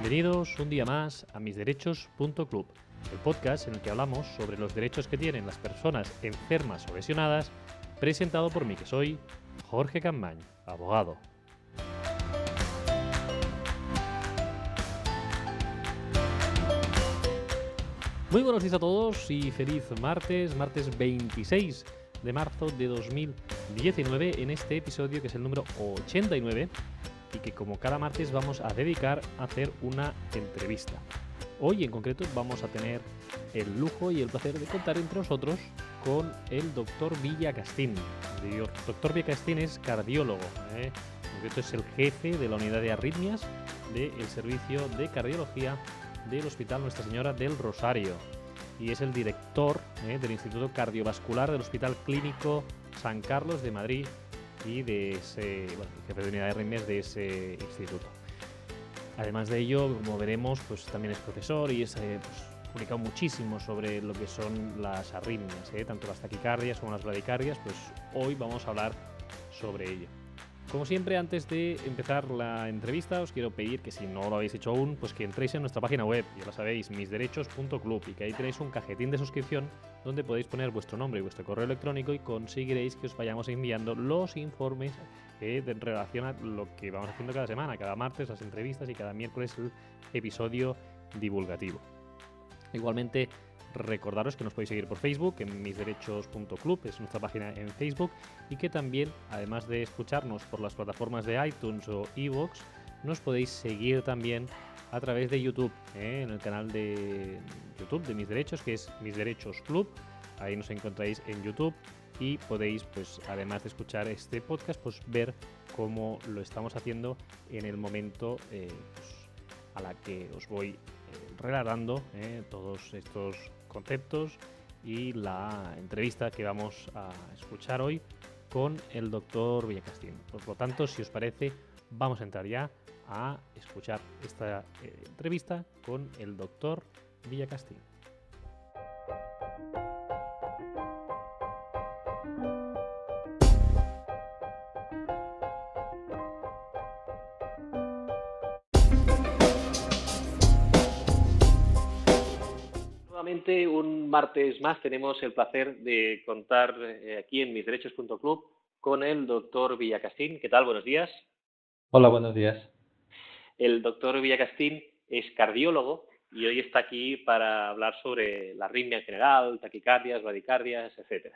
Bienvenidos un día más a misderechos.club, el podcast en el que hablamos sobre los derechos que tienen las personas enfermas o lesionadas, presentado por mí, que soy Jorge Campañ, abogado. Muy buenos días a todos y feliz martes 26 de marzo de 2019, en este episodio que es el número 89 y que como cada martes vamos a dedicar a hacer una entrevista. Hoy en concreto vamos a tener el lujo y el placer de contar entre nosotros con el doctor Villacastín. El doctor Villacastín es cardiólogo, en concreto es el jefe de la unidad de arritmias del servicio de cardiología del Hospital Nuestra Señora del Rosario y es el director del Instituto Cardiovascular del Hospital Clínico San Carlos de Madrid y de ese, jefe de unidad de arritmias de ese instituto. Además de ello, como veremos, pues también es profesor y es publicado muchísimo sobre lo que son las arritmias, tanto las taquicardias como las bradicardias. Pues hoy vamos a hablar sobre ello. Como siempre, antes de empezar la entrevista, os quiero pedir que si no lo habéis hecho aún, pues que entréis en nuestra página web, ya lo sabéis, misderechos.club, y que ahí tenéis un cajetín de suscripción donde podéis poner vuestro nombre y vuestro correo electrónico y conseguiréis que os vayamos enviando los informes en relación a lo que vamos haciendo cada semana, cada martes las entrevistas y cada miércoles el episodio divulgativo. Igualmente, recordaros que nos podéis seguir por Facebook en misderechos.club, es nuestra página en Facebook, y que también, además de escucharnos por las plataformas de iTunes o iVoox, nos podéis seguir también a través de YouTube, en el canal de YouTube de Mis Derechos, que es Mis Derechos Club. Ahí nos encontráis en YouTube y podéis, pues además de escuchar este podcast, pues ver cómo lo estamos haciendo en el momento a la que os voy relatando todos estos conceptos y la entrevista que vamos a escuchar hoy con el doctor Villacastín. Por lo tanto, si os parece, vamos a entrar ya a escuchar esta entrevista con el doctor Villacastín. Nuevamente, un martes más tenemos el placer de contar aquí en misderechos.club con el doctor Villacastín. ¿Qué tal? Buenos días. Hola, buenos días. El doctor Villacastín es cardiólogo y hoy está aquí para hablar sobre la arritmia en general, taquicardias, bradicardias, etc.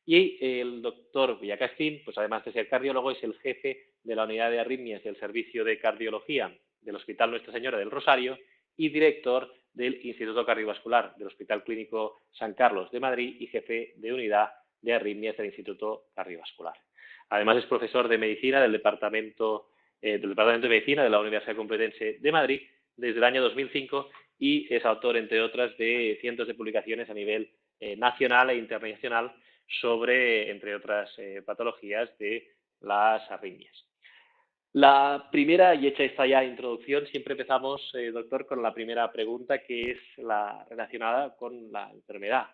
Y el doctor Villacastín, pues además de ser cardiólogo, es el jefe de la unidad de arritmias del servicio de cardiología del Hospital Nuestra Señora del Rosario y director del Instituto Cardiovascular del Hospital Clínico San Carlos de Madrid y jefe de unidad de arritmias del Instituto Cardiovascular. Además es profesor de medicina del Departamento de Medicina de la Universidad Complutense de Madrid desde el año 2005 y es autor, entre otras, de cientos de publicaciones a nivel nacional e internacional sobre, entre otras patologías, de las arritmias. La primera, y hecha esta ya introducción, siempre empezamos, doctor, con la primera pregunta, que es la relacionada con la enfermedad.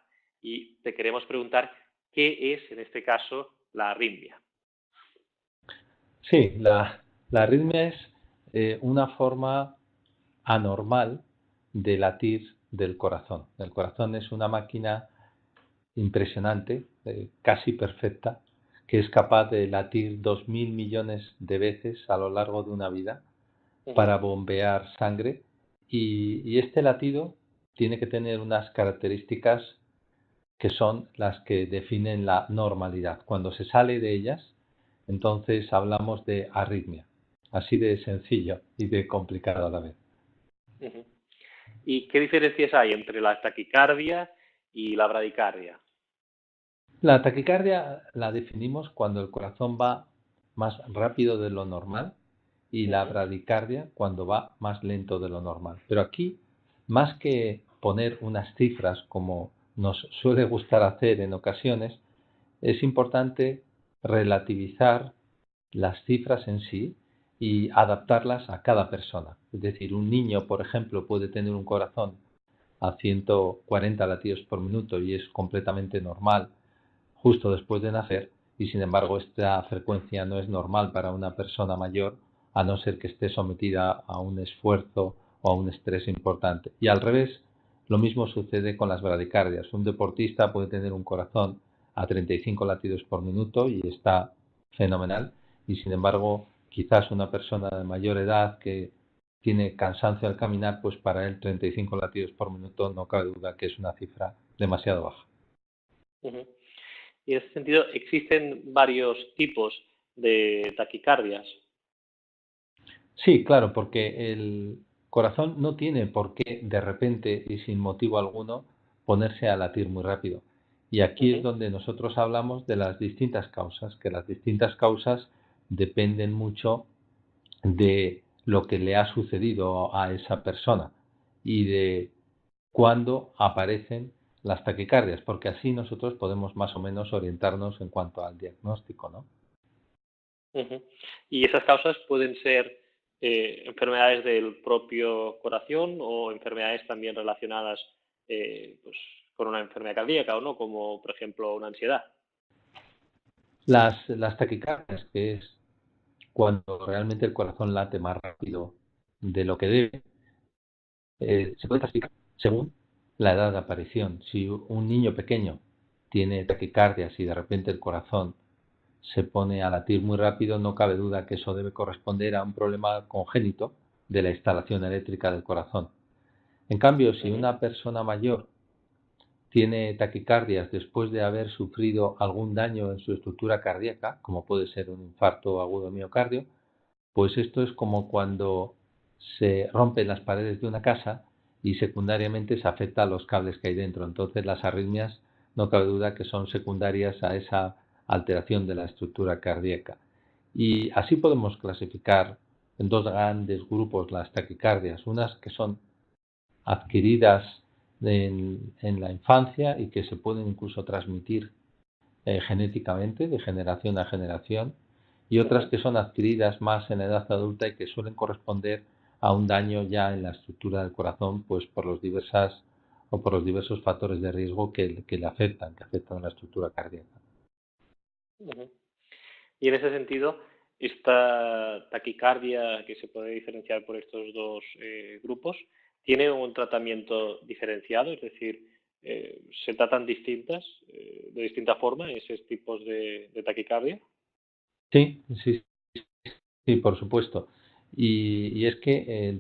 Y te queremos preguntar qué es, en este caso, la arritmia. Sí, la arritmia es una forma anormal de latir del corazón. El corazón es una máquina impresionante, casi perfecta, que es capaz de latir 2.000 millones de veces a lo largo de una vida para bombear sangre y este latido tiene que tener unas características que son las que definen la normalidad. Cuando se sale de ellas, entonces hablamos de arritmia. Así de sencillo y de complicado a la vez. ¿Y qué diferencias hay entre la taquicardia y la bradicardia? La taquicardia la definimos cuando el corazón va más rápido de lo normal y la bradicardia cuando va más lento de lo normal. Pero aquí, más que poner unas cifras como nos suele gustar hacer en ocasiones, es importante relativizar las cifras en sí y adaptarlas a cada persona. Es decir, un niño, por ejemplo, puede tener un corazón a 140 latidos por minuto y es completamente normal justo después de nacer, y sin embargo esta frecuencia no es normal para una persona mayor, a no ser que esté sometida a un esfuerzo o a un estrés importante. Y al revés, lo mismo sucede con las bradicardias. Un deportista puede tener un corazón a 35 latidos por minuto y está fenomenal, y sin embargo, quizás una persona de mayor edad que tiene cansancio al caminar, pues para él 35 latidos por minuto no cabe duda que es una cifra demasiado baja. Ujú. Y en ese sentido, existen varios tipos de taquicardias. Sí, claro, porque el corazón no tiene por qué de repente y sin motivo alguno ponerse a latir muy rápido. Y aquí es Ujú, donde nosotros hablamos de las distintas causas, que las distintas causas dependen mucho de lo que le ha sucedido a esa persona y de cuándo aparecen las taquicardias, porque así nosotros podemos más o menos orientarnos en cuanto al diagnóstico, ¿no? ujú. Y esas causas pueden ser enfermedades del propio corazón o enfermedades también relacionadas pues, con una enfermedad cardíaca o no, como por ejemplo una ansiedad. Las taquicardias, que es cuando realmente el corazón late más rápido de lo que debe, se puede clasificar según la edad de aparición. Si un niño pequeño tiene taquicardias y de repente el corazón se pone a latir muy rápido, no cabe duda que eso debe corresponder a un problema congénito de la instalación eléctrica del corazón. En cambio, si Ujú, una persona mayor tiene taquicardias después de haber sufrido algún daño en su estructura cardíaca, como puede ser un infarto agudo de miocardio, pues esto es como cuando se rompen las paredes de una casa y secundariamente se afecta a los cables que hay dentro. Entonces las arritmias no cabe duda que son secundarias a esa alteración de la estructura cardíaca. Y así podemos clasificar en dos grandes grupos las taquicardias, unas que son adquiridas en la infancia y que se pueden incluso transmitir genéticamente de generación a generación, y otras ujú, que son adquiridas más en edad adulta y que suelen corresponder a un daño ya en la estructura del corazón, pues por los diversos factores de riesgo que afectan a la estructura cardíaca. ujú. Y en ese sentido, esta taquicardia que se puede diferenciar por estos dos grupos, ¿tiene un tratamiento diferenciado? Es decir, ¿se tratan distintas, de distinta forma, esos tipos de taquicardia? Sí, sí, sí, por supuesto. Y es que el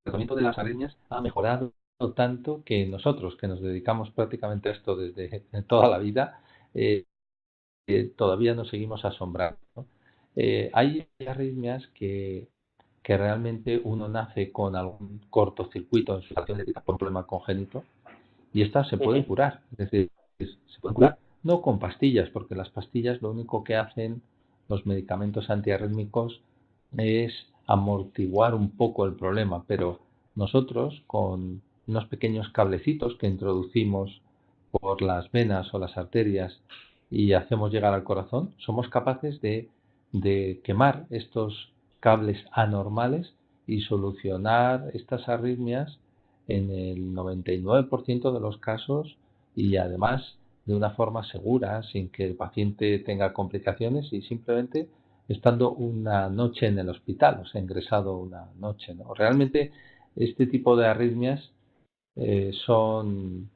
tratamiento de las arritmias ha mejorado tanto que nosotros, que nos dedicamos prácticamente a esto desde toda la vida, eh, todavía nos seguimos asombrando, ¿no? Hay arritmias que realmente uno nace con algún cortocircuito en su relación eléctrica por un problema congénito, y estas se pueden Ujú, curar. Es decir, se pueden curar no con pastillas, porque las pastillas lo único que hacen los medicamentos antiarrítmicos es amortiguar un poco el problema, pero nosotros con unos pequeños cablecitos que introducimos por las venas o las arterias y hacemos llegar al corazón, somos capaces de quemar estos cables anormales y solucionar estas arritmias en el 99% de los casos, y además de una forma segura, sin que el paciente tenga complicaciones y simplemente estando una noche en el hospital, o sea, ingresado una noche, ¿no? Realmente este tipo de arritmias son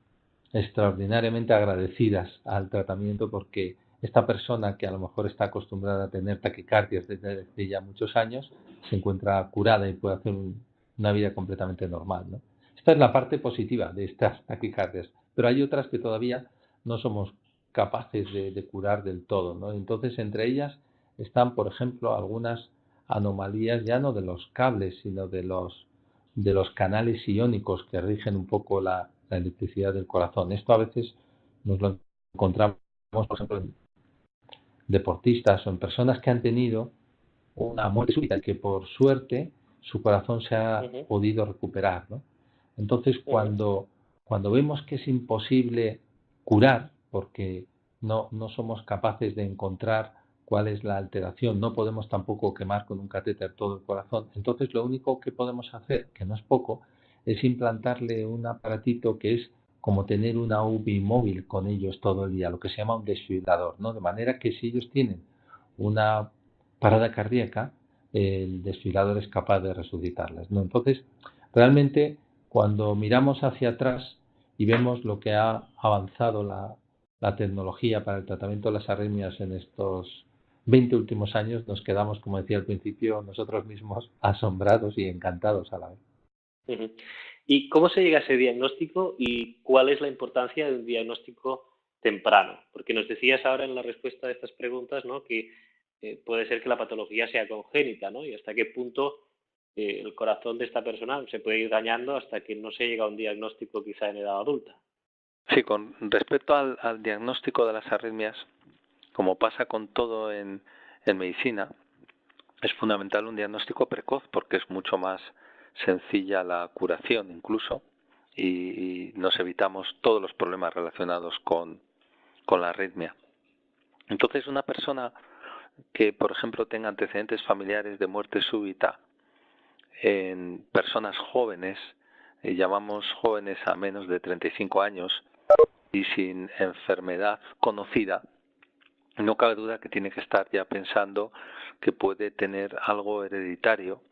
extraordinariamente agradecidas al tratamiento, porque esta persona que a lo mejor está acostumbrada a tener taquicardias desde ya muchos años se encuentra curada y puede hacer una vida completamente normal, ¿no? Esta es la parte positiva de estas taquicardias, pero hay otras que todavía no somos capaces de curar del todo, ¿no? Entonces, entre ellas están, por ejemplo, algunas anomalías ya no de los cables, sino de los canales iónicos que rigen un poco la electricidad del corazón. Esto a veces nos lo encontramos, por ejemplo, en deportistas o en personas que han tenido una muerte súbita y que por suerte su corazón se ha ujú, podido recuperar, ¿no? Entonces, ujú, cuando vemos que es imposible curar, porque no somos capaces de encontrar cuál es la alteración, no podemos tampoco quemar con un catéter todo el corazón, entonces lo único que podemos hacer, que no es poco, es implantarle un aparatito que es como tener una UBI móvil con ellos todo el día, lo que se llama un desfibrilador, ¿no? De manera que si ellos tienen una parada cardíaca, el desfibrilador es capaz de resucitarlas, ¿no? Entonces, Realmente, cuando miramos hacia atrás y vemos lo que ha avanzado la tecnología para el tratamiento de las arritmias en estos 20 últimos años, nos quedamos, como decía al principio, nosotros mismos asombrados y encantados a la vez. Ujú. ¿Y cómo se llega a ese diagnóstico y cuál es la importancia de un diagnóstico temprano? Porque nos decías ahora en la respuesta de estas preguntas, ¿no? Que puede ser que la patología sea congénita, ¿no? Y hasta qué punto el corazón de esta persona se puede ir dañando hasta que no se llega a un diagnóstico quizá en edad adulta. Sí, con respecto al diagnóstico de las arritmias, como pasa con todo en medicina, es fundamental un diagnóstico precoz porque es mucho más sencilla la curación incluso y nos evitamos todos los problemas relacionados con la arritmia. Entonces, una persona que, por ejemplo, tenga antecedentes familiares de muerte súbita en personas jóvenes, llamamos jóvenes a menos de 35 años y sin enfermedad conocida, no cabe duda que tiene que estar ya pensando que puede tener algo hereditario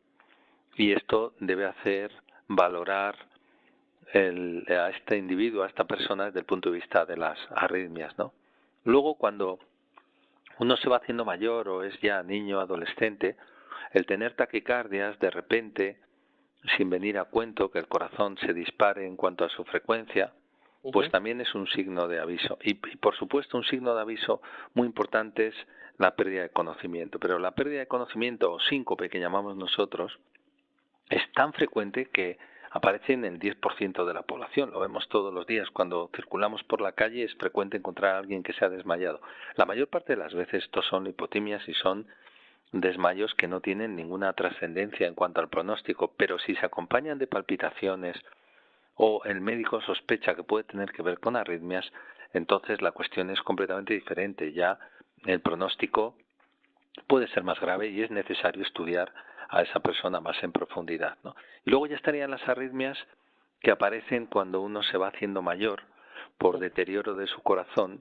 y esto debe hacer valorar a este individuo, a esta persona desde el punto de vista de las arritmias, ¿no? Luego, cuando uno se va haciendo mayor o es ya niño, adolescente, el tener taquicardias de repente, sin venir a cuento, que el corazón se dispare en cuanto a su frecuencia, pues también es un signo de aviso. Y por supuesto un signo de aviso muy importante es la pérdida de conocimiento. Pero la pérdida de conocimiento o síncope que llamamos nosotros es tan frecuente que aparece en el 10% de la población. Lo vemos todos los días. Cuando circulamos por la calle es frecuente encontrar a alguien que se ha desmayado. La mayor parte de las veces estos son hipotimias y son desmayos que no tienen ninguna trascendencia en cuanto al pronóstico, pero si se acompañan de palpitaciones o el médico sospecha que puede tener que ver con arritmias, entonces la cuestión es completamente diferente. Ya el pronóstico puede ser más grave y es necesario estudiar a esa persona más en profundidad, ¿no? Y luego ya estarían las arritmias que aparecen cuando uno se va haciendo mayor por deterioro de su corazón,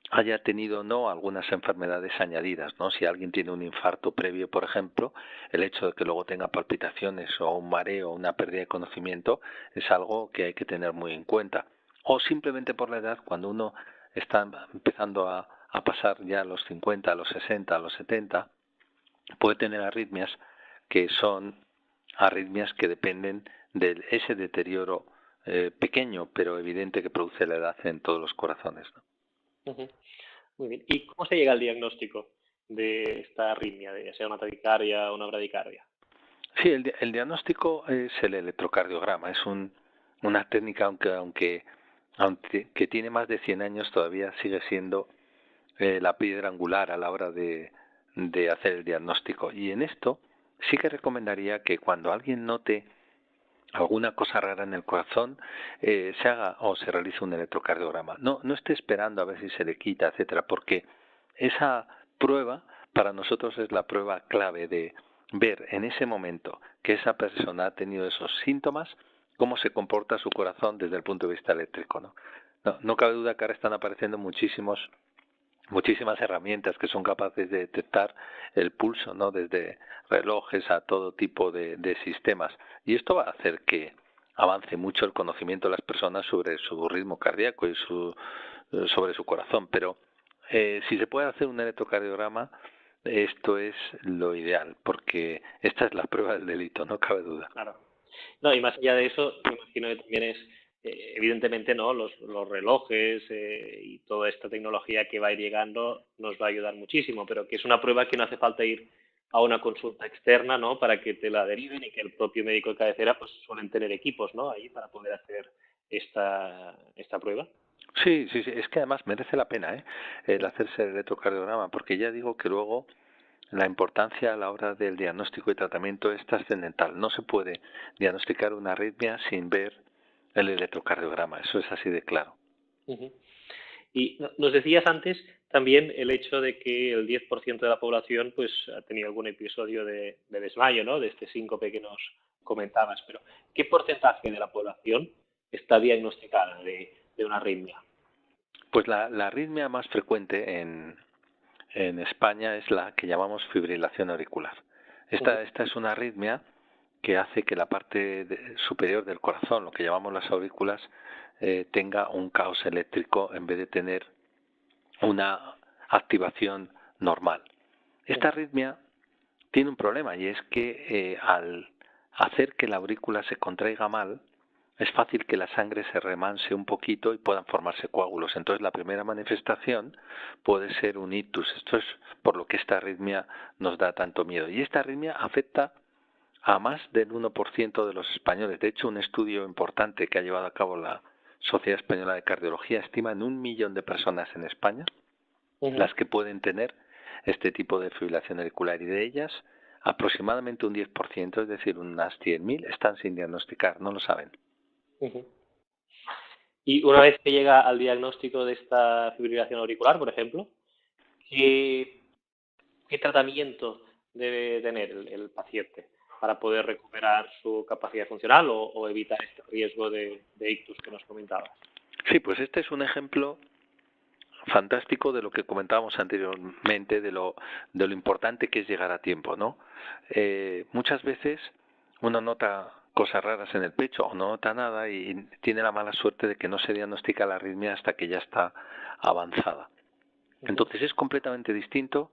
haya tenido o no algunas enfermedades añadidas, ¿no? Si alguien tiene un infarto previo, por ejemplo, el hecho de que luego tenga palpitaciones o un mareo o una pérdida de conocimiento es algo que hay que tener muy en cuenta. O simplemente por la edad, cuando uno está empezando a pasar ya a los 50, a los 60, a los 70, puede tener arritmias que son arritmias que dependen de ese deterioro pequeño pero evidente que produce la edad en todos los corazones, ¿no? Ujú. Muy bien. ¿Y cómo se llega al diagnóstico de esta arritmia, de ya sea una taquicardia o una bradicardia? Sí, el diagnóstico es el electrocardiograma. Es una técnica, aunque que tiene más de 100 años, todavía sigue siendo la piedra angular a la hora de hacer el diagnóstico. Y en esto sí que recomendaría que cuando alguien note alguna cosa rara en el corazón, se haga o se realice un electrocardiograma. No esté esperando a ver si se le quita, etcétera, porque esa prueba para nosotros es la prueba clave de ver en ese momento que esa persona ha tenido esos síntomas, cómo se comporta su corazón desde el punto de vista eléctrico, ¿no? No cabe duda que ahora están apareciendo muchísimas herramientas que son capaces de detectar el pulso, ¿no? Desde relojes a todo tipo de sistemas. Y esto va a hacer que avance mucho el conocimiento de las personas sobre su ritmo cardíaco y sobre su corazón. Pero si se puede hacer un electrocardiograma, esto es lo ideal, porque esta es la prueba del delito, no cabe duda. Claro. No, y más allá de eso, me imagino que también es, evidentemente, ¿no? Los relojes y toda esta tecnología que va a ir llegando nos va a ayudar muchísimo, pero que es una prueba que no hace falta ir a una consulta externa, ¿no? Para que te la deriven y que el propio médico de cabecera, pues suelen tener equipos, ¿no? Ahí para poder hacer esta prueba. Sí, es que además merece la pena, el hacerse el electrocardiograma, porque ya digo que luego la importancia a la hora del diagnóstico y tratamiento es trascendental. No se puede diagnosticar una arritmia sin ver el electrocardiograma, eso es así de claro. Ujú. Y nos decías antes también el hecho de que el 10% de la población pues ha tenido algún episodio de desmayo, ¿no? De este síncope que nos comentabas. Pero, ¿qué porcentaje de la población está diagnosticada de una arritmia? Pues la arritmia más frecuente en España es la que llamamos fibrilación auricular. Esta es una arritmia que hace que la parte superior del corazón, lo que llamamos las aurículas, tenga un caos eléctrico en vez de tener una activación normal. Esta arritmia tiene un problema, y es que al hacer que la aurícula se contraiga mal, es fácil que la sangre se remanse un poquito y puedan formarse coágulos. Entonces la primera manifestación puede ser un ictus. Esto es por lo que esta arritmia nos da tanto miedo. Y esta arritmia afecta a más del 1% de los españoles. De hecho, un estudio importante que ha llevado a cabo la Sociedad Española de Cardiología estima en 1 millón de personas en España las que pueden tener este tipo de fibrilación auricular, y de ellas aproximadamente un 10%, es decir, unas 100.000, están sin diagnosticar, no lo saben. Y una vez que llega al diagnóstico de esta fibrilación auricular, por ejemplo, ¿qué tratamiento debe tener el paciente para poder recuperar su capacidad funcional o evitar este riesgo de ictus que nos comentabas? Sí, pues este es un ejemplo fantástico de lo que comentábamos anteriormente, de lo importante que es llegar a tiempo, ¿no? Muchas veces uno nota cosas raras en el pecho o no nota nada y tiene la mala suerte de que no se diagnostica la arritmia hasta que ya está avanzada. Entonces es completamente distinto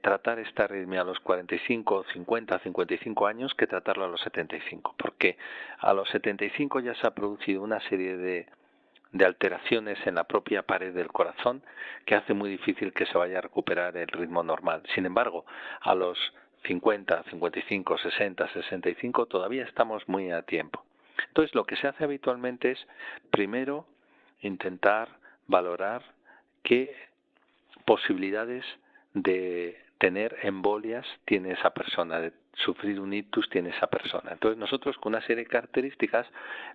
tratar esta arritmia a los 45, 50, 55 años que tratarlo a los 75, porque a los 75 ya se ha producido una serie de alteraciones en la propia pared del corazón que hace muy difícil que se vaya a recuperar el ritmo normal. Sin embargo, a los 50, 55, 60, 65 todavía estamos muy a tiempo. Entonces, lo que se hace habitualmente es, primero, intentar valorar qué posibilidades de tener embolias tiene esa persona, de sufrir un ictus tiene esa persona. Entonces, nosotros con una serie de características,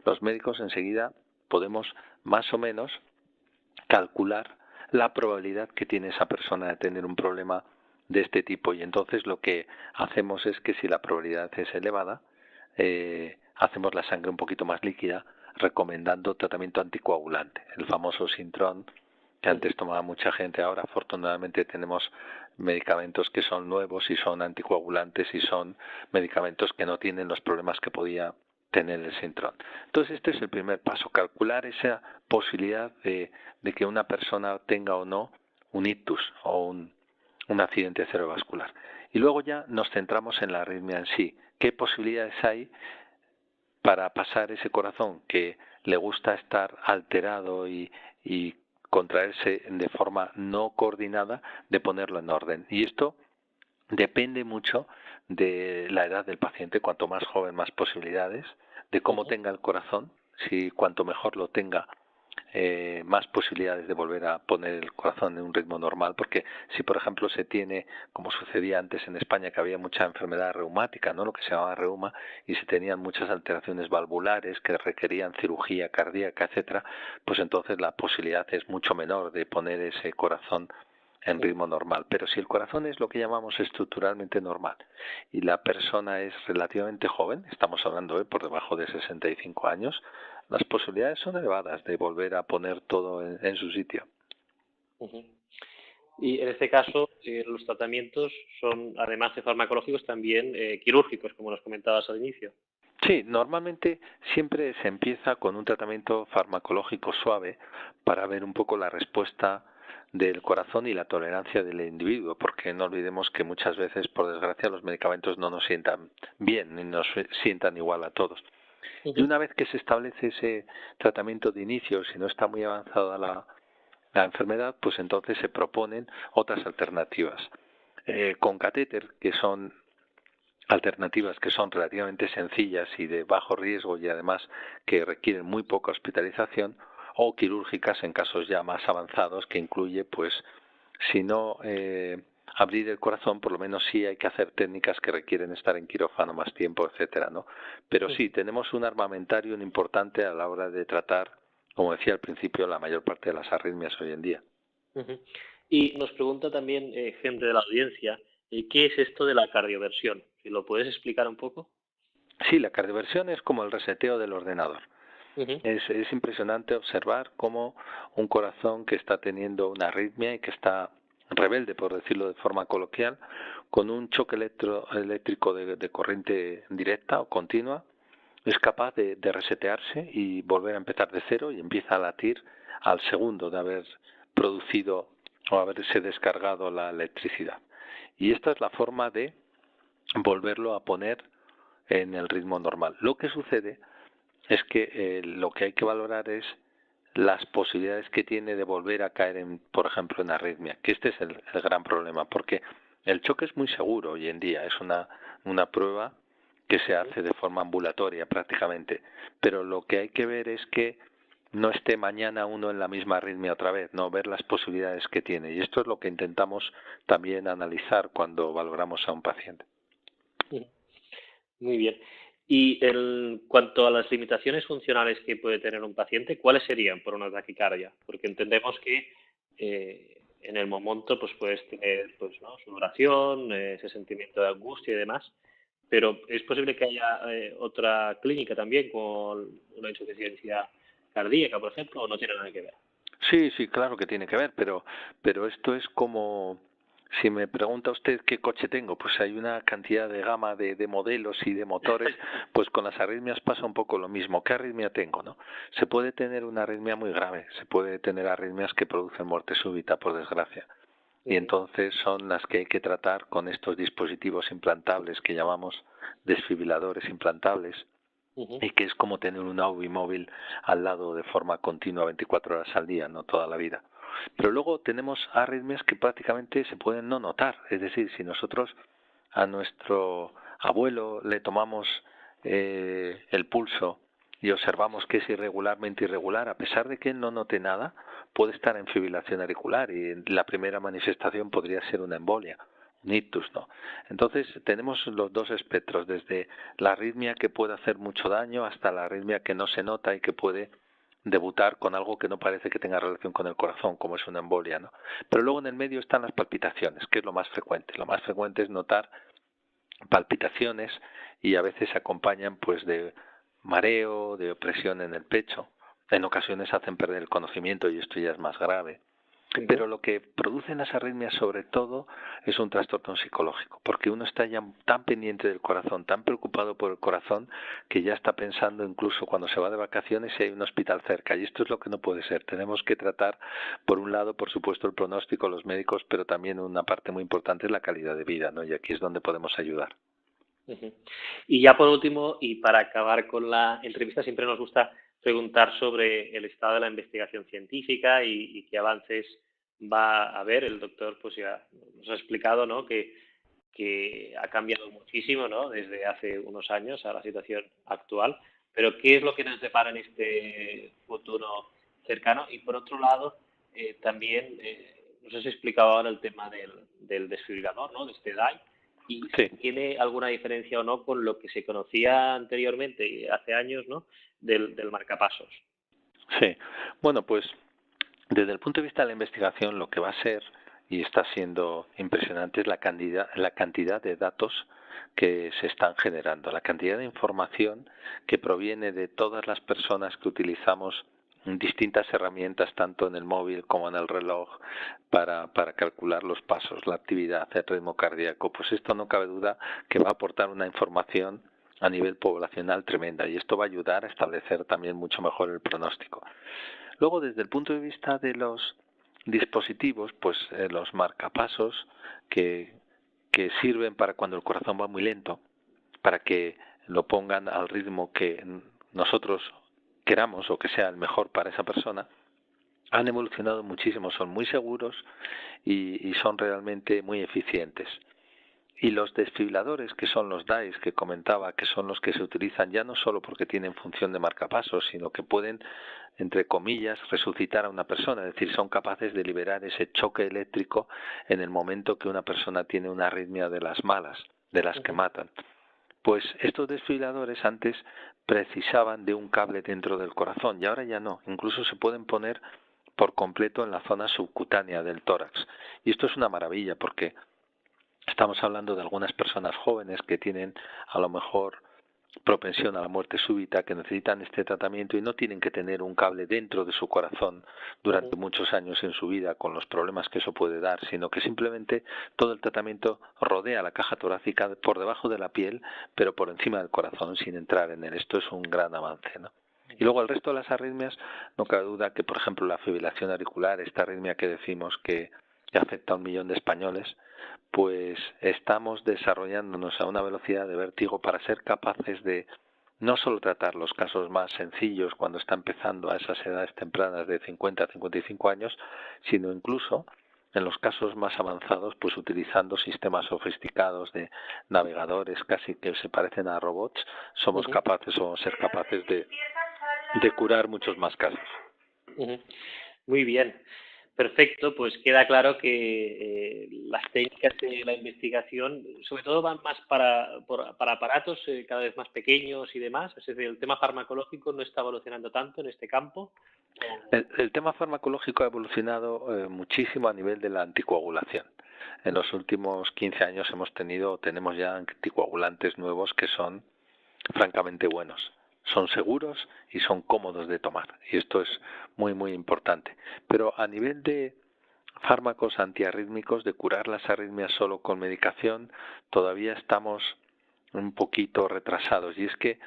los médicos enseguida podemos más o menos calcular la probabilidad que tiene esa persona de tener un problema de este tipo, y entonces lo que hacemos es que si la probabilidad es elevada, hacemos la sangre un poquito más líquida recomendando tratamiento anticoagulante, el famoso Sintrom que antes tomaba mucha gente. Ahora afortunadamente tenemos medicamentos que son nuevos y son anticoagulantes y son medicamentos que no tienen los problemas que podía tener el Sintrom. Entonces este es el primer paso, calcular esa posibilidad de que una persona tenga o no un ictus o un accidente cerebrovascular. Y luego ya nos centramos en la arritmia en sí. ¿Qué posibilidades hay para pasar ese corazón que le gusta estar alterado y contraerse de forma no coordinada, de ponerlo en orden? Y esto depende mucho de la edad del paciente. Cuanto más joven, más posibilidades, de cómo tenga el corazón. Si cuanto mejor lo tenga, más posibilidades de volver a poner el corazón en un ritmo normal, porque si por ejemplo se tiene, como sucedía antes en España, que había mucha enfermedad reumática, ¿no?, lo que se llamaba reuma, y se tenían muchas alteraciones valvulares que requerían cirugía cardíaca, etcétera, pues entonces la posibilidad es mucho menor de poner ese corazón en ritmo normal. Pero si el corazón es lo que llamamos estructuralmente normal y la persona es relativamente joven, estamos hablando por debajo de 65 años, las posibilidades son elevadas de volver a poner todo en su sitio. Y en este caso, los tratamientos son, además de farmacológicos, también quirúrgicos, como nos comentabas al inicio. Sí, normalmente siempre se empieza con un tratamiento farmacológico suave para ver un poco la respuesta del corazón y la tolerancia del individuo, porque no olvidemos que muchas veces, por desgracia, los medicamentos no nos sientan bien ni nos sientan igual a todos. Y una vez que se establece ese tratamiento de inicio, si no está muy avanzada la enfermedad, pues entonces se proponen otras alternativas. Con catéter, que son alternativas que son relativamente sencillas y de bajo riesgo y además que requieren muy poca hospitalización, o quirúrgicas en casos ya más avanzados, que incluye, pues, si no abrir el corazón, por lo menos sí hay que hacer técnicas que requieren estar en quirófano más tiempo, etcétera, ¿no? Pero sí, tenemos un armamentario importante a la hora de tratar, como decía al principio, la mayor parte de las arritmias hoy en día. Y nos pregunta también gente de la audiencia, ¿qué es esto de la cardioversión? ¿Si lo puedes explicar un poco? Sí, la cardioversión es como el reseteo del ordenador. Es impresionante observar cómo un corazón que está teniendo una arritmia y que está rebelde, por decirlo de forma coloquial, con un choque eléctrico de corriente directa o continua, es capaz de resetearse y volver a empezar de cero y empieza a latir al segundo de haber producido o haberse descargado la electricidad. Y esta es la forma de volverlo a poner en el ritmo normal. Lo que sucede es que lo que hay que valorar es las posibilidades que tiene de volver a caer, por ejemplo, en arritmia, que este es el gran problema, porque el choque es muy seguro hoy en día, es una prueba que se hace de forma ambulatoria prácticamente, pero lo que hay que ver es que no esté mañana uno en la misma arritmia otra vez, no ver las posibilidades que tiene, y esto es lo que intentamos también analizar cuando valoramos a un paciente. Muy bien. Y en cuanto a las limitaciones funcionales que puede tener un paciente, ¿cuáles serían por una taquicardia? Porque entendemos que en el momento pues puedes tener pues, ¿no? sudoración, ese sentimiento de angustia y demás, pero ¿es posible que haya otra clínica también con una insuficiencia cardíaca, por ejemplo, o no tiene nada que ver? Sí, claro que tiene que ver, pero esto es como, si me pregunta usted qué coche tengo, pues hay una cantidad de gama de modelos y de motores, pues con las arritmias pasa un poco lo mismo. ¿Qué arritmia tengo, no? Se puede tener una arritmia muy grave, se puede tener arritmias que producen muerte súbita, por desgracia. Y entonces son las que hay que tratar con estos dispositivos implantables que llamamos desfibriladores implantables, y que es como tener un AUI móvil al lado de forma continua 24 horas al día, no toda la vida. Pero luego tenemos arritmias que prácticamente se pueden no notar, es decir, si nosotros a nuestro abuelo le tomamos el pulso y observamos que es irregularmente irregular, a pesar de que él no note nada, puede estar en fibrilación auricular y la primera manifestación podría ser una embolia, un ictus, ¿no? Entonces tenemos los dos espectros, desde la arritmia que puede hacer mucho daño hasta la arritmia que no se nota y que puede debutar con algo que no parece que tenga relación con el corazón, como es una embolia, ¿no? Pero luego en el medio están las palpitaciones, que es lo más frecuente. Lo más frecuente es notar palpitaciones y a veces se acompañan pues de mareo, de opresión en el pecho. En ocasiones hacen perder el conocimiento y esto ya es más grave. Pero lo que producen las arritmias sobre todo es un trastorno psicológico, porque uno está ya tan pendiente del corazón, tan preocupado por el corazón, que ya está pensando incluso cuando se va de vacaciones si hay un hospital cerca, y esto es lo que no puede ser. Tenemos que tratar, por un lado, por supuesto, el pronóstico, los médicos, pero también una parte muy importante es la calidad de vida, ¿no? Y aquí es donde podemos ayudar. Y ya por último, y para acabar con la entrevista, siempre nos gusta preguntar sobre el estado de la investigación científica y qué avances va a haber. El doctor pues ya nos ha explicado, ¿no? que ha cambiado muchísimo, ¿no? Desde hace unos años a la situación actual. Pero ¿qué es lo que nos depara en este futuro cercano? Y por otro lado, también nos has explicado ahora el tema del desfibrilador, ¿no? De este DAI. Y Sí. ¿tiene alguna diferencia o no con lo que se conocía anteriormente, hace años, ¿no? del marcapasos? Sí. Bueno, pues desde el punto de vista de la investigación, lo que va a ser y está siendo impresionante es la cantidad de datos que se están generando, la cantidad de información que proviene de todas las personas que utilizamos distintas herramientas, tanto en el móvil como en el reloj, para calcular los pasos, la actividad, el ritmo cardíaco. Pues esto no cabe duda que va a aportar una información a nivel poblacional tremenda, y esto va a ayudar a establecer también mucho mejor el pronóstico. Luego, desde el punto de vista de los dispositivos, pues los marcapasos que sirven para cuando el corazón va muy lento, para que lo pongan al ritmo que nosotros queramos o que sea el mejor para esa persona, han evolucionado muchísimo, son muy seguros y son realmente muy eficientes. Y los desfibriladores, que son los DAIs que comentaba, que son los que se utilizan ya no solo porque tienen función de marcapasos, sino que pueden, entre comillas, resucitar a una persona, es decir, son capaces de liberar ese choque eléctrico en el momento que una persona tiene una arritmia de las malas, de las que matan. Pues estos desfibriladores antes precisaban de un cable dentro del corazón y ahora ya no, incluso se pueden poner por completo en la zona subcutánea del tórax. Y esto es una maravilla porque estamos hablando de algunas personas jóvenes que tienen a lo mejor propensión a la muerte súbita, que necesitan este tratamiento y no tienen que tener un cable dentro de su corazón durante muchos años en su vida con los problemas que eso puede dar, sino que simplemente todo el tratamiento rodea la caja torácica por debajo de la piel, pero por encima del corazón sin entrar en él. Esto es un gran avance, ¿no? Y luego el resto de las arritmias, no cabe duda que, por ejemplo, la fibrilación auricular, esta arritmia que decimos que afecta a 1 millón de españoles, pues estamos desarrollándonos a una velocidad de vértigo para ser capaces de no solo tratar los casos más sencillos cuando está empezando a esas edades tempranas de 50 a 55 años, sino incluso en los casos más avanzados, pues utilizando sistemas sofisticados de navegadores casi que se parecen a robots, somos ser capaces de curar muchos más casos. Muy bien. Perfecto, pues queda claro que las técnicas de la investigación sobre todo van más para aparatos cada vez más pequeños y demás, es decir, el tema farmacológico no está evolucionando tanto en este campo. El tema farmacológico ha evolucionado muchísimo a nivel de la anticoagulación. En los últimos 15 años tenemos ya anticoagulantes nuevos que son francamente buenos. Son seguros y son cómodos de tomar. Y esto es muy, muy importante. Pero a nivel de fármacos antiarrítmicos, de curar las arritmias solo con medicación, todavía estamos un poquito retrasados. Y es que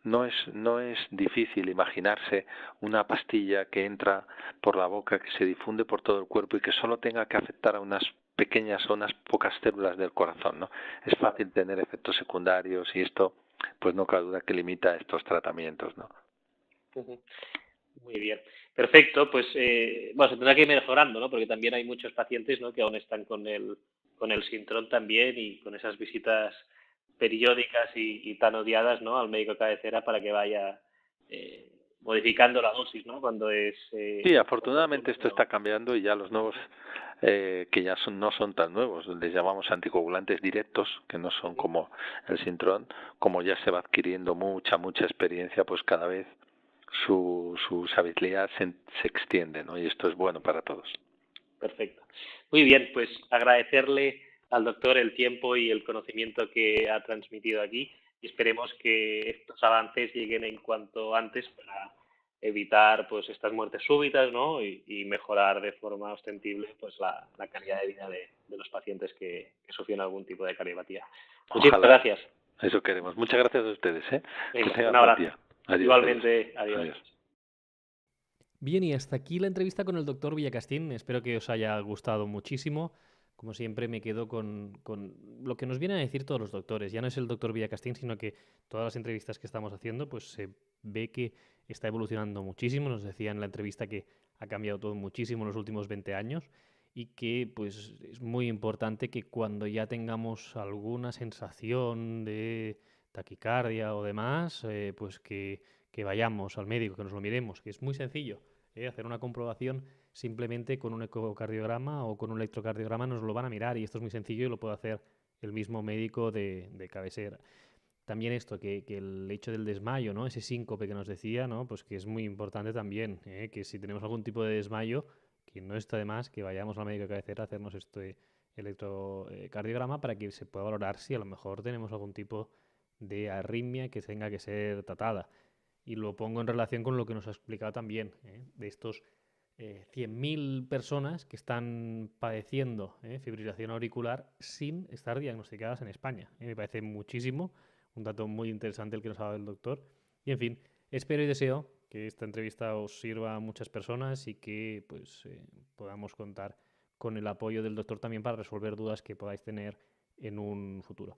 no es difícil imaginarse una pastilla que entra por la boca, que se difunde por todo el cuerpo y que solo tenga que afectar a unas pequeñas o unas pocas células del corazón, ¿no? Es fácil tener efectos secundarios y esto pues no cabe duda que limita estos tratamientos, ¿no? Muy bien, perfecto, pues bueno, se tendrá que ir mejorando, ¿no? Porque también hay muchos pacientes, ¿no?, que aún están con el síndrome también y con esas visitas periódicas y tan odiadas, ¿no?, al médico de cabecera para que vaya modificando la dosis, ¿no?, cuando es... Sí, afortunadamente esto está cambiando y ya los nuevos, que ya no son tan nuevos, les llamamos anticoagulantes directos, que no son como el Sintrom, como ya se va adquiriendo mucha experiencia, pues cada vez su usabilidad se extiende, ¿no? Y esto es bueno para todos. Perfecto. Muy bien, pues agradecerle al doctor el tiempo y el conocimiento que ha transmitido aquí y esperemos que estos avances lleguen en cuanto antes para evitar pues estas muertes súbitas, ¿no?, y mejorar de forma ostensible pues la calidad de vida de los pacientes que sufren algún tipo de cardiopatía. Muchísimas gracias. Eso queremos. Muchas gracias a ustedes, ¿eh? Venga, un abrazo. Adiós, igualmente, adiós. Bien, y hasta aquí la entrevista con el doctor Villacastín. Espero que os haya gustado muchísimo. Como siempre, me quedo con lo que nos vienen a decir todos los doctores. Ya no es el doctor Villacastín, sino que todas las entrevistas que estamos haciendo, pues se ve que está evolucionando muchísimo. Nos decía en la entrevista que ha cambiado todo muchísimo en los últimos 20 años y que pues es muy importante que cuando ya tengamos alguna sensación de taquicardia o demás, pues que vayamos al médico, que nos lo miremos, que es muy sencillo. Hacer una comprobación simplemente con un ecocardiograma o con un electrocardiograma nos lo van a mirar y esto es muy sencillo y lo puede hacer el mismo médico de cabecera. También esto, que el hecho del desmayo, ¿no?, ese síncope que nos decía, ¿no?, pues que es muy importante también, que si tenemos algún tipo de desmayo, que no está de más que vayamos al médico de cabecera a hacernos este electrocardiograma para que se pueda valorar si a lo mejor tenemos algún tipo de arritmia que tenga que ser tratada. Y lo pongo en relación con lo que nos ha explicado también, de estos 100.000 personas que están padeciendo fibrilación auricular sin estar diagnosticadas en España. Me parece muchísimo, un dato muy interesante el que nos ha dado el doctor. Y en fin, espero y deseo que esta entrevista os sirva a muchas personas y que pues podamos contar con el apoyo del doctor también para resolver dudas que podáis tener en un futuro.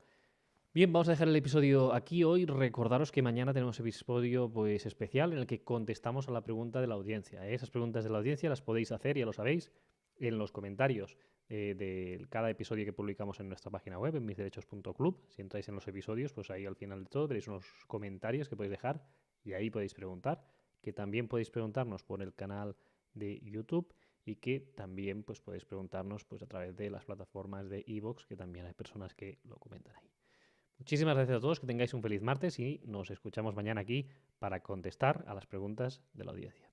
Bien, vamos a dejar el episodio aquí hoy. Recordaros que mañana tenemos episodio pues especial en el que contestamos a la pregunta de la audiencia. Esas preguntas de la audiencia las podéis hacer, ya lo sabéis, en los comentarios de cada episodio que publicamos en nuestra página web, en misderechos.club. Si entráis en los episodios, pues ahí al final de todo tenéis unos comentarios que podéis dejar y ahí podéis preguntar, que también podéis preguntarnos por el canal de YouTube y que también pues podéis preguntarnos pues a través de las plataformas de iVoox, que también hay personas que lo comentan ahí. Muchísimas gracias a todos, que tengáis un feliz martes y nos escuchamos mañana aquí para contestar a las preguntas de la audiencia.